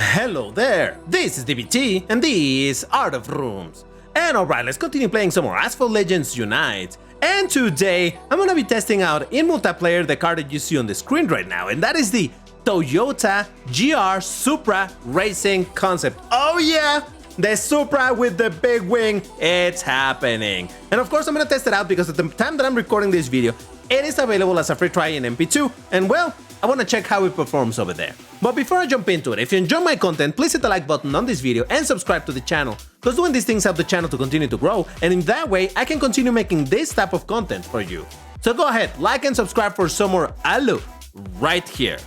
Hello there, this is DBT and this is Art of Rooms. And alright, let's continue playing some more Asphalt Legends Unite. And today, I'm gonna be testing out in multiplayer the car that you see on the screen right now, and that is the Toyota GR Supra Racing Concept. Oh yeah! The Supra with the big wing, it's happening. And of course I'm gonna test it out because at the time that I'm recording this video, it is available as a free try in MP2, and well, I wanna check how it performs over there. But before I jump into it, if you enjoy my content, please hit the like button on this video and subscribe to the channel, because doing these things help the channel to continue to grow, and in that way I can continue making this type of content for you. So go ahead, like and subscribe for some more Alu right here.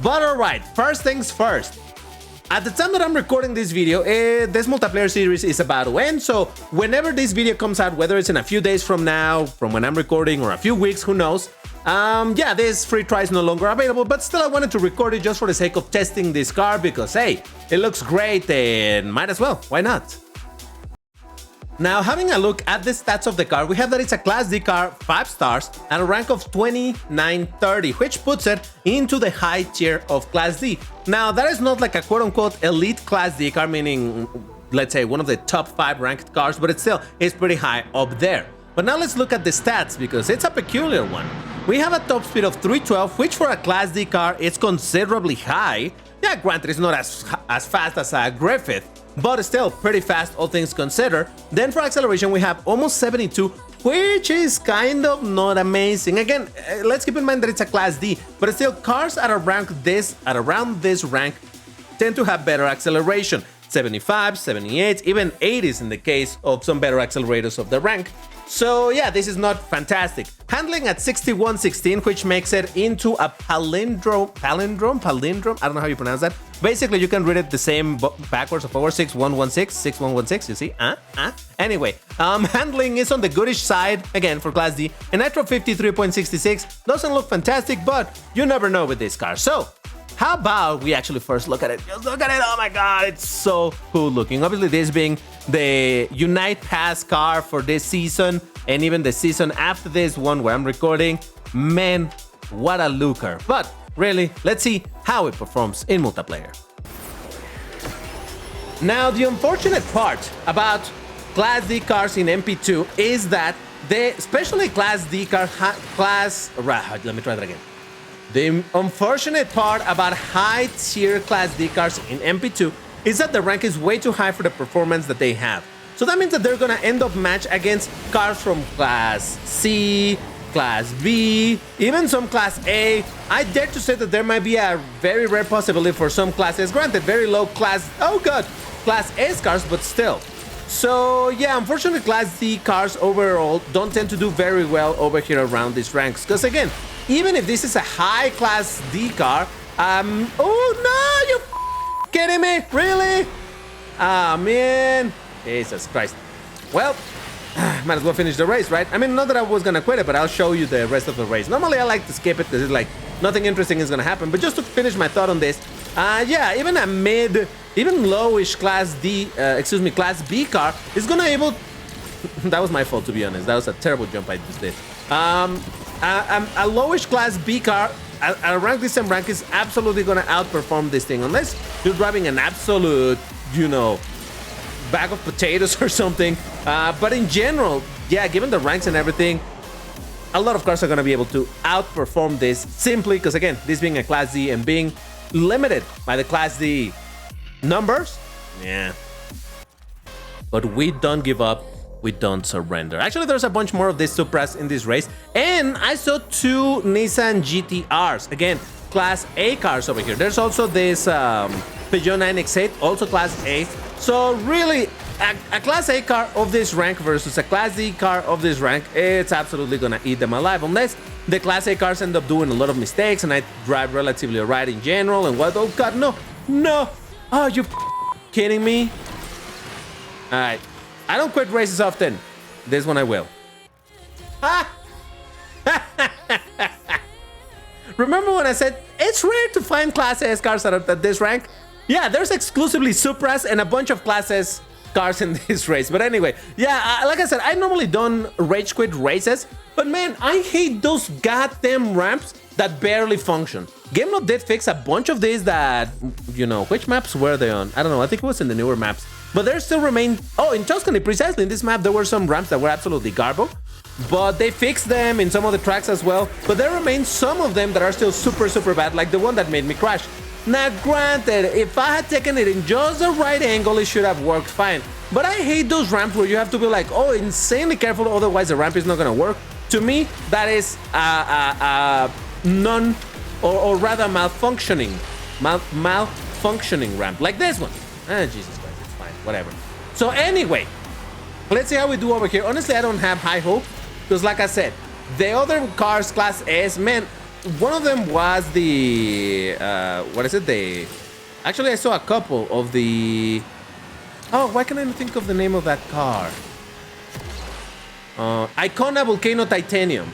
But alright, first things first. At the time that I'm recording this video, this multiplayer series is about to end, so whenever this video comes out, whether it's in a few days from now, from when I'm recording, or a few weeks, who knows, yeah, this free try is no longer available, but still I wanted to record it just for the sake of testing this car because, hey, it looks great and might as well, why not? Now, having a look at the stats of the car, we have that it's a Class D car, 5 stars, and a rank of 2930, which puts it into the high tier of Class D. Now, that is not like a quote-unquote elite Class D car, meaning, let's say, one of the top 5 ranked cars, but it still is pretty high up there. But now let's look at the stats, because it's a peculiar one. We have a top speed of 312, which for a Class D car is considerably high. Yeah, granted, it's not as fast as a Griffith, but still pretty fast, all things considered. Then for acceleration, we have almost 72, which is kind of not amazing. Again, let's keep in mind that it's a Class D, but still, cars at around this rank tend to have better acceleration. 75, 78, even 80s in the case of some better accelerators of the rank. So yeah, this is not fantastic. Handling at 6116, which makes it into a palindrome, I don't know how you pronounce that. Basically, you can read it the same backwards of over 6116, 6116, you see? Anyway, handling is on the goodish side, again, for Class D. And Nitro 53.66 doesn't look fantastic, but you never know with this car. So, how about we actually first look at it? Just look at it, oh my god, it's so cool looking. Obviously, this being the Unite Pass car for this season, and even the season after this one where I'm recording. Man, what a looker. But really, let's see how it performs in multiplayer. Now, the unfortunate part about Class D cars in MP2 is that especially Class D car, let me try that again. The unfortunate part about high-tier Class D cars in MP2 is that the rank is way too high for the performance that they have. So that means that they're gonna end up match against cars from Class C, Class B, even some Class A. I dare to say that there might be a very rare possibility for some classes, granted very low class, oh god, Class A cars, but still. So yeah, unfortunately Class D cars overall don't tend to do very well over here around these ranks, because again, even if this is a high Class D car, oh no, you kidding me? Really? Ah, man. Jesus Christ. Well, might as well finish the race, right? I mean, not that I was gonna quit it, but I'll show you the rest of the race. Normally I like to skip it because it's like nothing interesting is gonna happen, but just to finish my thought on this, yeah, even a even lowish Class Class B car is gonna able. That was my fault, to be honest. That was a terrible jump I just did. A lowish Class B car around this same rank is absolutely gonna outperform this thing, unless you're driving an absolute, you know, bag of potatoes or something. But in general, yeah, given the ranks and everything, a lot of cars are gonna be able to outperform this simply because, again, this being a Class D and being limited by the Class D numbers. Yeah. But we don't give up. We don't surrender. Actually, there's a bunch more of these Supras in this race, and I saw 2 Nissan GTRs. Again, Class A cars over here. There's also this Peugeot 9X8, also Class A. So really, a Class A car of this rank versus a Class D car of this rank, it's absolutely gonna eat them alive, unless the Class A cars end up doing a lot of mistakes and I drive relatively right in general and what. Oh god, no. Are you kidding me? Alright. I don't quit races often. This one I will. Remember when I said it's rare to find Class S cars at this rank? Yeah, there's exclusively Supras and a bunch of Class S cars in this race. But anyway, yeah, like I said, I normally don't rage quit races, but man, I hate those goddamn ramps that barely function. GameLoop did fix a bunch of these that, you know, which maps were they on? I don't know, I think it was in the newer maps. But there still remain, oh, in Tuscany, precisely, in this map, there were some ramps that were absolutely garbo. But they fixed them in some of the tracks as well. But there remain some of them that are still super, super bad, like the one that made me crash. Now, granted, if I had taken it in just the right angle, it should have worked fine. But I hate those ramps where you have to be like, oh, insanely careful, otherwise the ramp is not gonna work. To me, that is non, or rather malfunctioning ramp, like this one. Jesus Christ, it's fine, whatever. So anyway, let's see how we do over here. Honestly, I don't have high hope, because like I said, the other cars, Class S, man, one of them was the, what is it? Actually, I saw a couple of the, oh, why can't I think of the name of that car? Icona Volcano Titanium.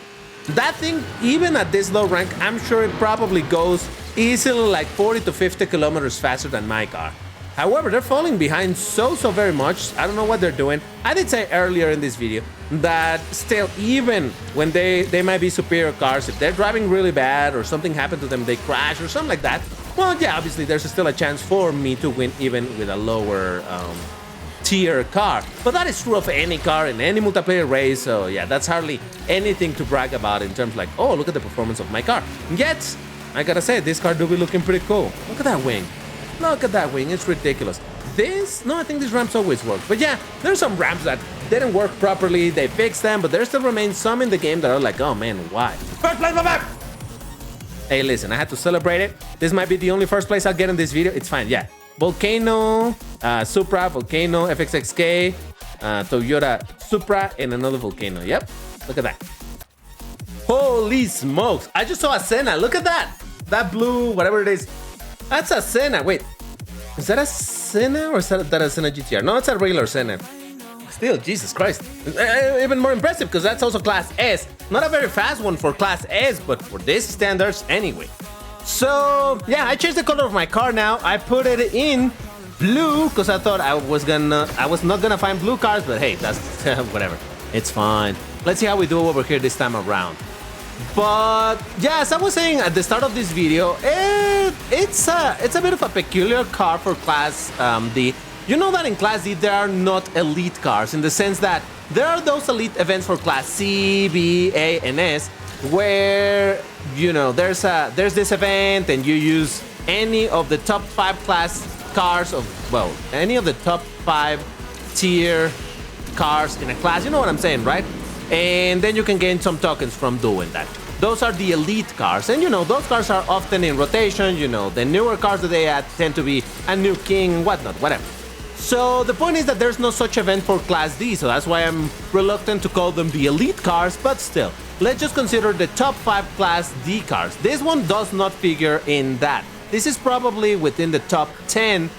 That thing, even at this low rank, I'm sure it probably goes easily like 40 to 50 kilometers faster than my car. However, they're falling behind so very much. I don't know what they're doing. I did say earlier in this video that still, even when they might be superior cars, if they're driving really bad or something happened to them, they crash or something like that, well, yeah, obviously there's still a chance for me to win even with a lower tier car. But that is true of any car in any multiplayer race, so yeah, that's hardly anything to brag about in terms like, oh, look at the performance of my car. Yet, I gotta say, this car do be looking pretty cool. Look at that wing. Look at that wing, it's ridiculous. No, I think these ramps always work. But yeah, there's some ramps that didn't work properly, they fixed them, but there still remains some in the game that are like, oh man, why? First place, my man! Hey, listen, I had to celebrate it. This might be the only first place I'll get in this video. It's fine, yeah. Volcano, Supra, Volcano, FXXK, Toyota Supra, and another Volcano. Yep, look at that. Holy smokes, I just saw a Senna, look at that. That blue, whatever it is. That's a Senna. Wait, is that a Senna or is that a Senna GTR? No, it's a regular Senna. Still, Jesus Christ. Even more impressive because that's also Class S. Not a very fast one for Class S, but for these standards anyway. So, yeah, I changed the color of my car now. I put it in blue because I thought I was not gonna find blue cars, but hey, that's whatever. It's fine. Let's see how we do over here this time around. But yeah, as I was saying at the start of this video, it's a bit of a peculiar car for Class D. You know that in Class D there are not elite cars, in the sense that there are those elite events for Class C, B, A, and S, where, you know, there's this event and you use any of the top 5 class cars of, well, any of the top 5 tier cars in a class, you know what I'm saying, right? And then you can gain some tokens from doing that. Those are the elite cars, and you know, those cars are often in rotation. You know, the newer cars that they add tend to be a new king and whatnot, whatever. So the point is that there's no such event for Class D, so that's why I'm reluctant to call them the elite cars, but still, let's just consider the top 5 Class D cars. This one does not figure in that. This is probably within the top 10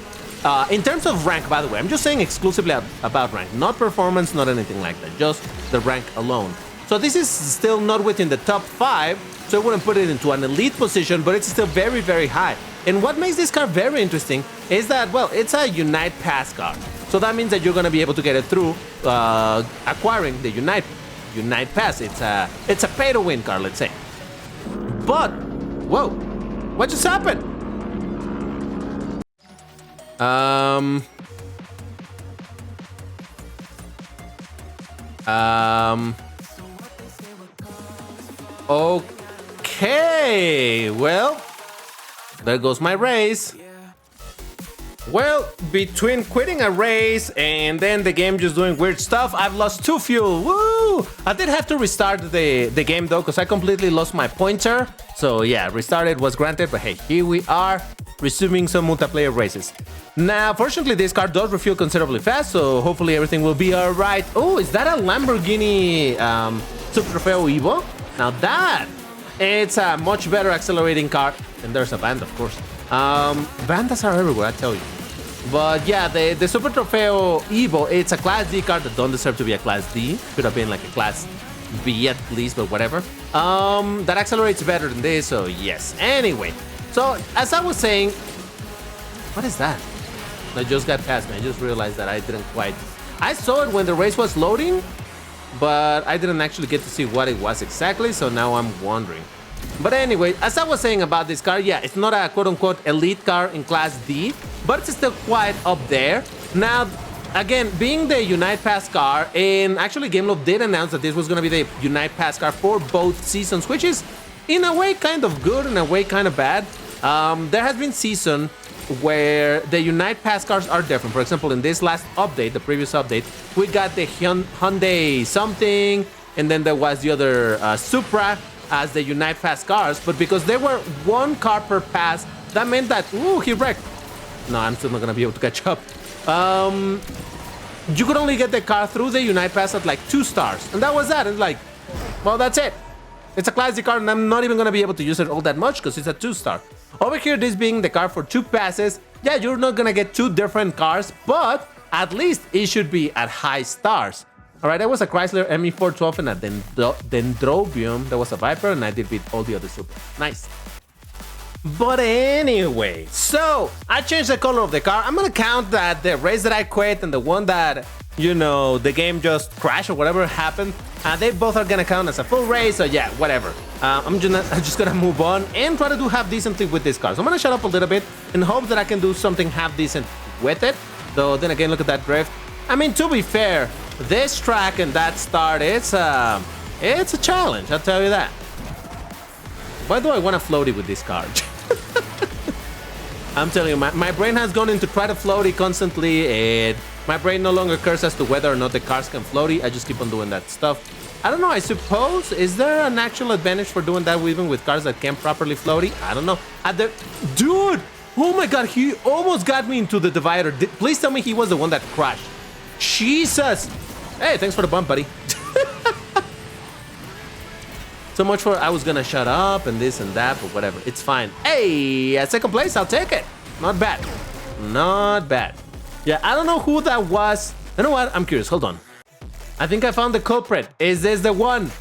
in terms of rank, by the way. I'm just saying exclusively about rank, not performance, not anything like that, just the rank alone. So this is still not within the top 5, so I wouldn't put it into an elite position, but it's still very, very high. And what makes this car very interesting is that, well, it's a Unite Pass car. So that means that you're going to be able to get it through acquiring the Unite Pass. It's a pay-to-win car, let's say. But, whoa, what just happened? Okay, well, there goes my race. Well, between quitting a race and then the game just doing weird stuff, I've lost 2 fuel. Woo! I did have to restart the game though, because I completely lost my pointer. So yeah, restarted was granted, but hey, here we are, resuming some multiplayer races. Now, fortunately, this car does refuel considerably fast, so hopefully everything will be alright. Oh, is that a Lamborghini Supra Evo? Now that, it's a much better accelerating car. And there's a band, of course. Bandas are everywhere, I tell you. But yeah, the Super Trofeo Evo, it's a Class D car that don't deserve to be a Class D. Could have been like a Class B at least, but whatever. That accelerates better than this, so yes. Anyway, so as I was saying, what is that? I just got past me. I just realized that I didn't quite... I saw it when the race was loading, but I didn't actually get to see what it was exactly, so now I'm wondering. But anyway, as I was saying about this car, yeah, it's not a quote-unquote elite car in Class D, but it's still quite up there. Now, again, being the Unite Pass car, and actually GameLoft did announce that this was going to be the Unite Pass car for both seasons, which is in a way kind of good, in a way kind of bad. There has been season where the Unite Pass cars are different. For example, in this last update, the previous update, we got the Hyundai something, and then there was the other Supra as the Unite Pass cars, but because they were one car per pass, that meant that, ooh, he wrecked. No, I'm still not gonna be able to catch up. You could only get the car through the Unite Pass at like 2 stars, and that was that. It's like, well, that's it. It's a classic car, and I'm not even gonna be able to use it all that much because it's a 2-star. Over here, this being the car for 2 passes, yeah, you're not gonna get 2 different cars, but at least it should be at high stars. All right, that was a Chrysler ME412 and a Dendrobium. That was a Viper, and I did beat all the other Supra. Nice. But anyway, so I changed the color of the car. I'm gonna count that the race that I quit and the one that, you know, the game just crashed or whatever happened, they both are gonna count as a full race, so yeah, whatever. I'm just gonna move on and try to do half decently with this car. So I'm gonna shut up a little bit in hopes that I can do something half decent with it. Though then again, look at that drift. I mean, to be fair, this track and that start, it's a challenge, I'll tell you that. Why do I want to floaty with this car? I'm telling you, my brain has gone into try to floaty constantly, and my brain no longer cares as to whether or not the cars can floaty. I just keep on doing that stuff. I don't know, I suppose, is there an actual advantage for doing that even with cars that can't properly floaty? I don't know. Dude! Oh my god, he almost got me into the divider. Please tell me he was the one that crashed. Jesus! Hey, thanks for the bump, buddy. So much for I was gonna shut up and this and that, but whatever. It's fine. Hey, at second place, I'll take it. Not bad. Not bad. Yeah, I don't know who that was. You know what? I'm curious. Hold on. I think I found the culprit. Is this the one?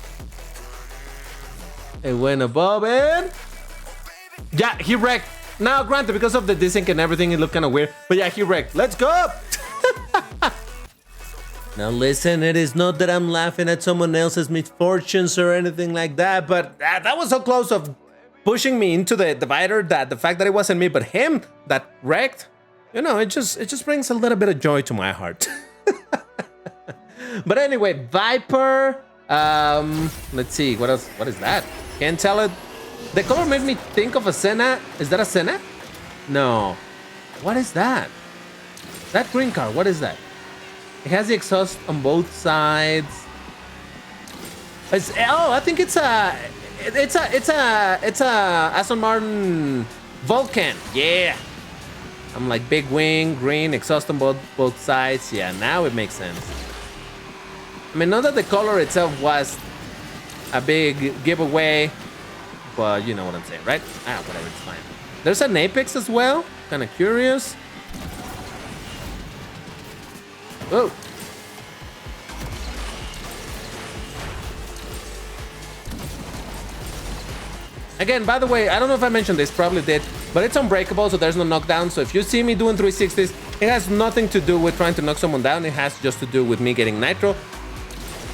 It went above it. Yeah, he wrecked. Now, granted, because of the desync and everything, it looked kind of weird. But yeah, he wrecked. Let's go! Now listen, it is not that I'm laughing at someone else's misfortunes or anything like that, but that was so close of pushing me into the divider that the fact that it wasn't me but him that wrecked, you know, it just brings a little bit of joy to my heart. But anyway, Viper, let's see, what else? What is that? Can't tell it. The color made me think of a Senna. Is that a Senna? No. What is that? That green car, what is that? It has the exhaust on both sides. I think it's a Aston Martin Vulcan. Yeah. I'm like big wing, green, exhaust on both sides. Yeah, now it makes sense. I mean, not that the color itself was a big giveaway, but you know what I'm saying, right? Whatever, it's fine. There's an Apex as well. Kind of curious. Whoa. Again, by the way, I don't know if I mentioned this, probably did, but it's unbreakable, so there's no knockdown. So if you see me doing 360s, it has nothing to do with trying to knock someone down. It has just to do with me getting nitro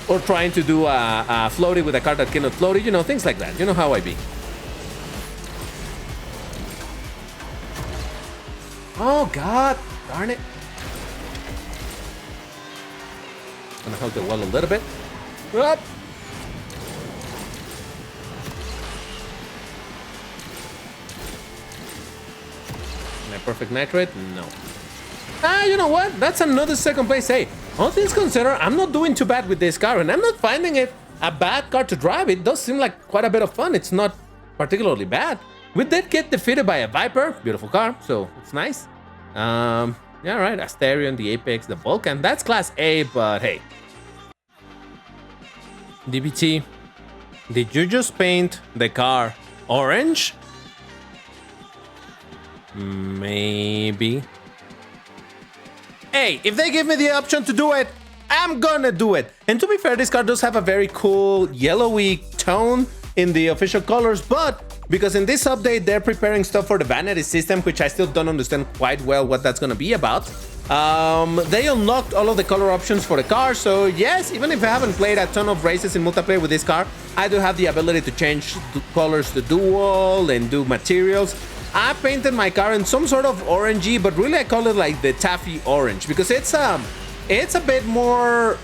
or trying to do a floaty with a car that cannot floaty, you know, things like that. You know how I be. Oh, God, darn it. Gonna hug the wall a little bit. Up. Am I perfect nitrate? No. You know what? That's another second place. Hey, all things considered, I'm not doing too bad with this car, and I'm not finding it a bad car to drive. It does seem like quite a bit of fun. It's not particularly bad. We did get defeated by a Viper. Beautiful car, so it's nice. Yeah, right. Asterion, the Apex, the Vulcan. That's Class A, but hey. DBT, did you just paint the car orange? Maybe. Hey, if they give me the option to do it, I'm gonna do it. And to be fair, this car does have a very cool yellowy tone in the official colors, but because in this update, they're preparing stuff for the vanity system, which I still don't understand quite well what that's gonna be about. They unlocked all of the color options for the car, so yes, even if I haven't played a ton of races in multiplayer with this car, I do have the ability to change colors to dual and do materials. I painted my car in some sort of orangey, but really I call it like the taffy orange because it's a bit more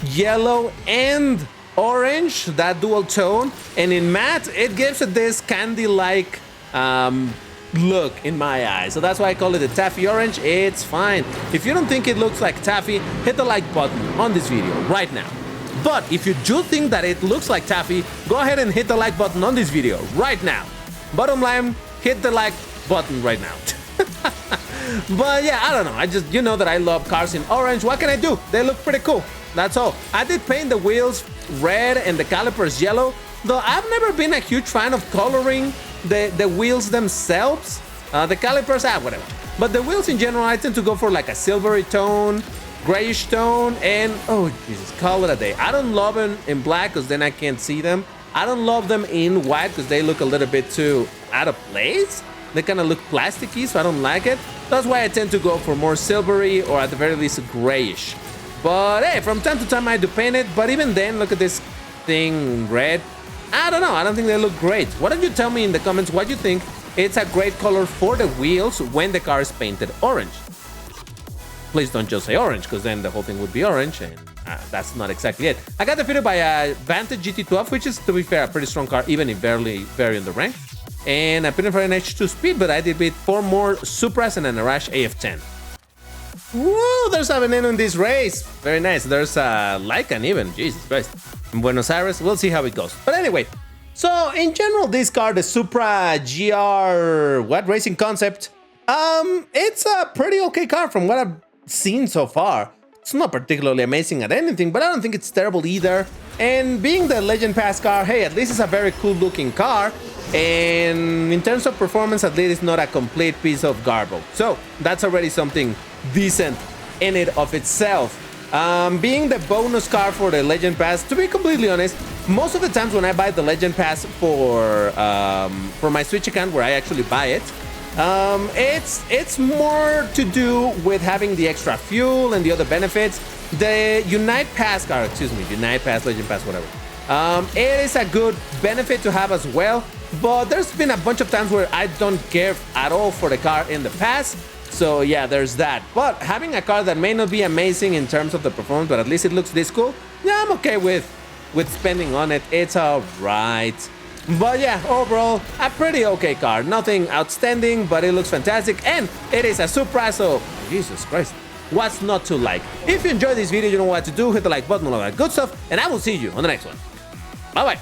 yellow and orange, that dual tone, and in matte it gives it this candy-like look in my eyes. So that's why I call it a taffy orange. It's fine. If you don't think it looks like taffy, hit the like button on this video right now. But if you do think that it looks like taffy, go ahead and hit the like button on this video right now. Bottom line, hit the like button right now. But yeah, I don't know. I just, you know that I love cars in orange. What can I do? They look pretty cool. That's all. I did paint the wheels red and the calipers yellow, though I've never been a huge fan of coloring the wheels themselves. The calipers, whatever. But the wheels in general, I tend to go for like a silvery tone, grayish tone, and oh Jesus, call it a day. I don't love them in black because then I can't see them. I don't love them in white because they look a little bit too out of place. They kind of look plasticky, so I don't like it. That's why I tend to go for more silvery or at the very least grayish. But hey, from time to time I do paint it, but even then, look at this thing red. I don't know, I don't think they look great. Why don't you tell me in the comments what you think it's a great color for the wheels when the car is painted orange. Please don't just say orange, because then the whole thing would be orange, and that's not exactly it. I got the fitted by a Vantage GT12, which is, to be fair, a pretty strong car, even if barely vary in the rank. And I put it for an H2 speed, but I did beat 4 more Supras and an Arash AF10. Woo, there's a Veneno in this race. Very nice. There's a Lycan even. Jesus Christ. In Buenos Aires, we'll see how it goes. But anyway, so in general, this car, the Supra GR, racing concept, it's a pretty okay car from what I've seen so far. It's not particularly amazing at anything, but I don't think it's terrible either. And being the Legend Pass car, hey, at least it's a very cool looking car. And in terms of performance, at least it's not a complete piece of garbo. So that's already something decent in it of itself. Being the bonus car for the Legend Pass, to be completely honest, most of the times when I buy the Legend Pass for my Switch account where I actually buy it, it's more to do with having the extra fuel and the other benefits. The Unite Pass car, Unite Pass, Legend Pass, whatever. It is a good benefit to have as well, but there's been a bunch of times where I don't care at all for the car in the pass. So yeah, there's that. But having a car that may not be amazing in terms of the performance, but at least it looks this cool, yeah, I'm okay with spending on it. It's alright. But yeah, overall, a pretty okay car. Nothing outstanding, but it looks fantastic. And it is a Supra, so Jesus Christ, what's not to like? If you enjoyed this video, you know what to do. Hit the like button, all that good stuff. And I will see you on the next one. Bye-bye.